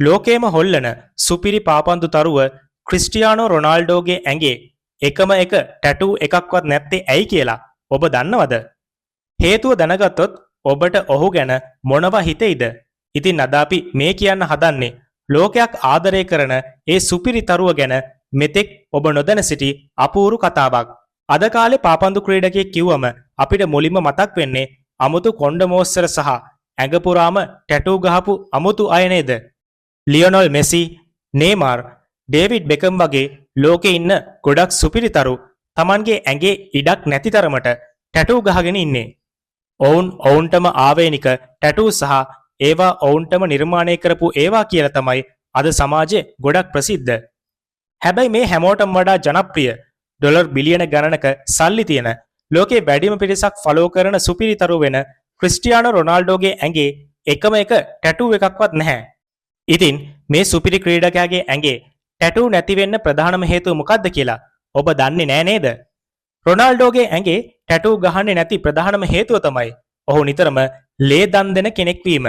ලෝකේම හොල්ලන සුපිරි පාපන්දු තරුව ක්‍රිස්ටියානෝ රොනාල්ඩෝගේ ඇඟේ එකම එක ටැටූ එකක්වත් නැත්තේ ඇයි කියලා ඔබ දන්නවද? හේතුව දැනගත්තොත් ඔබට ඔහු ගැන මොනවා හිතෙයිද? ඉතින් අද අපි මේ කියන්න හදන්නේ ලෝකයක් ආදරය කරන ඒ සුපිරි තරුව ගැන මෙතෙක් ඔබ නොදැන සිටි අපූරු කතාවක්. අද කාලේ පාපන්දු ක්‍රීඩකයෙක් කිව්වම අපිට මුලින්ම මතක් වෙන්නේ අමුතු කොණ්ඩ මෝස්තර සහ ඇඟ පුරාම ටැටූ ගහපු අමුතු අය නේද? ලියොනල් මෙසි, නේමාර්, ඩේවිඩ් බෙකම් වගේ ලෝකේ ඉන්න ගොඩක් සුපිරි තරු Tamanගේ ඇඟේ ඉඩක් නැති තරමට ටැටූ ගහගෙන ඉන්නේ. ඔවුන්ටම ආවේනික ටැටූ සහ ඒවා ඔවුන්ටම නිර්මාණය කරපු ඒවා කියලා තමයි අද සමාජයේ ගොඩක් ප්‍රසිද්ධ. හැබැයි මේ හැමෝටම වඩා ජනප්‍රිය ඩොලර් බිලියන ගණනක සල්ලි තියෙන ලෝකේ වැඩිම පිරිසක් ෆලෝ කරන සුපිරි තරු වෙන ක්‍රිස්ටියානෝ රොනාල්ඩෝගේ ඇඟේ එකම එක ටැටූ එකක්වත් නැහැ. ඉතින් මේ සුපිරි ක්‍රීඩකයාගේ ඇඟේ ටැටූ නැති වෙන්න ප්‍රධානම හේතුව මොකක්ද කියලා ඔබ දන්නේ නෑ නේද? රොනාල්ඩෝගේ ඇඟේ ටැටූ ගහන්නේ නැති ප්‍රධානම හේතුව තමයි ඔහු නිතරම ලේ දන් දෙන කෙනෙක් වීම.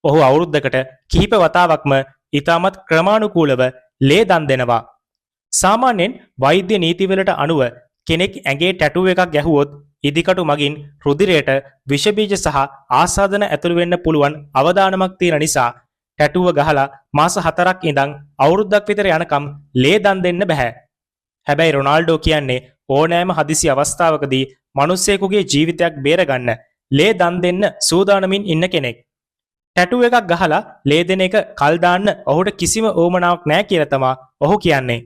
ඔහු අවුරුද්දකට කිහිප වතාවක්ම ඊටමත් ක්‍රමානුකූලව ලේ දන් දෙනවා. සාමාන්‍යයෙන් වෛද්‍ය නීතිවලට අනුව කෙනෙක් ඇඟේ ටැටූ එකක් ගැහුවොත් ඉදිකටු මගින් රුධිරයට විෂ බීජ සහ ආසාදන ඇතුළු වෙන්න පුළුවන් අවදානමක් තියෙන නිසා ටැටුව ගහලා මාස 4ක් ඉඳන් අවුරුද්දක් විතර යනකම් ලේ දන් දෙන්න බෑ. හැබැයි රොනාල්ඩෝ කියන්නේ ඕනෑම හදිසි අවස්ථාවකදී මිනිස්සෙකුගේ ජීවිතයක් බේරගන්න ලේ දන් දෙන්න සූදානමින් ඉන්න කෙනෙක්. ටැටූ එකක් ගහලා ලේ දෙන එක කල් දාන්න ඔහුට කිසිම ඕමනාවක් නැහැ කියලා තමයි ඔහු කියන්නේ.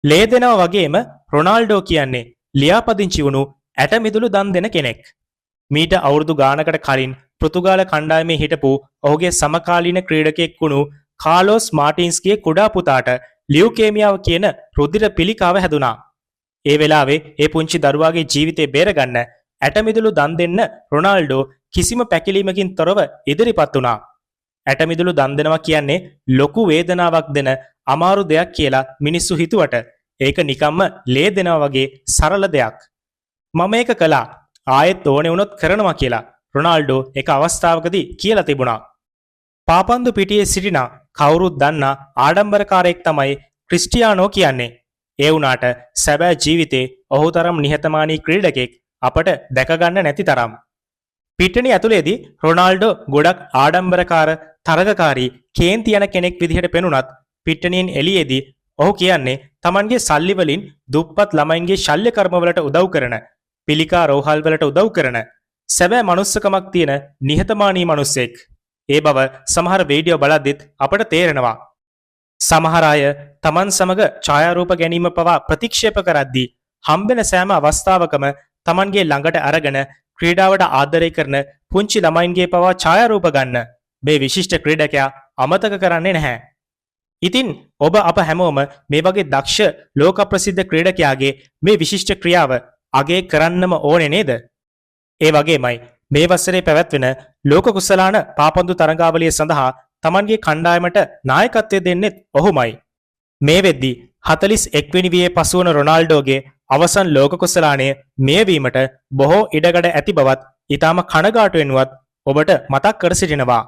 ලේ දෙනවා වගේම රොනාල්ඩෝ කියන්නේ ලියාපදිංචි වුණු ඇටමිදුළු දන් දෙන කෙනෙක්. මීට අවුරුදු ගානකට කලින් පෘතුගාල කණ්ඩායමේ හිටපු ඔහුගේ සමකාලීන ක්‍රීඩකයෙක් වුණු කාලෝස් මාටින්ස්ගේ කුඩා පුතාට ලියුකේමියාව කියන රුධිර පිළිකාව හැදුනා. ඒ වෙලාවේ ඒ පුංචි දරුවාගේ ජීවිතේ බේරගන්න ඇටමිදුළු දන් දෙන්න රොනාල්ඩෝ කිසිම පැකිලීමකින් තොරව ඉදිරිපත් වුණා. ඇටමිදුළු දන් දෙනවා කියන්නේ ලොකු වේදනාවක් දෙන අමාරු දෙයක් කියලා මිනිස්සු හිතුවට ඒක නිකම්ම ලේ දෙනවා වගේ සරල දෙයක්. මම ඒක කළා. ආයෙත් ඕනේ වුණොත් කරනවා කියලා රොනාල්ඩෝ එක අවස්ථාවකදී කියලා තිබුණා. පාපන්දු පිටියේ සිටින කවුරුත් දන්නා ආඩම්බරකාරයෙක් තමයි ක්‍රිස්ටියානෝ කියන්නේ. ඒ වුණාට සැබෑ ජීවිතේ ඔහු තරම් නිහතමානී ක්‍රීඩකෙක් අපට දැක ගන්න නැති තරම්. පිටණි ඇතුලේදී රොනාල්ඩෝ ගොඩක් ආඩම්බරකාර තරගකාරී කේන්ති යන කෙනෙක් විදිහට පෙනුනත් පිටණියෙන් එළියේදී ඔහු කියන්නේ Tamanගේ සල්ලි වලින් දුප්පත් ළමයින්ගේ ශල්‍ය කර්මවලට උදව් කරන, පිළිකා රෝහල් වලට උදව් කරන සැබෑ මනුස්සකමක් තියෙන නිහතමානී මිනිසෙක්. ඒ බව සමහර වීඩියෝ බලද්දිත් අපට තේරෙනවා. සමහර අය Taman සමග ඡායාරූප ගැනීම පවා ප්‍රතික්ෂේප කරද්දී හම්බෙන සෑම අවස්ථාවකම Tamanගේ ළඟට අරගෙන ක්‍රීඩාවට ආදරය කරන පුංචි ළමයින්ගේ පවා ඡායාරූප ගන්න මේ විශිෂ්ට ක්‍රීඩකයා අමතක කරන්නේ නැහැ. ඉතින් ඔබ අප හැමෝම මේ වගේ දක්ෂ ලෝක ප්‍රසිද්ධ ක්‍රීඩකයාගේ මේ විශිෂ්ට ක්‍රියාව අගය කරන්නම ඕනේ නේද? ඒ වගේමයි මේ වසරේ පැවැත්වෙන ලෝක කුසලාන පාපන්දු තරඟාවලිය සඳහා Tamanගේ කණ්ඩායමට නායකත්වය දෙන්නෙත් ඔහුමයි. මේ වෙද්දී 41 වෙනි වියේ පසුවන රොනාල්ඩෝගේ අවසන් ලෝක කුසලානය මේ වීමට බොහෝ ඉඩකඩ ඇති බවත් ඊටම කනගාටු වෙනුවත් ඔබට මතක් කර සිටිනවා.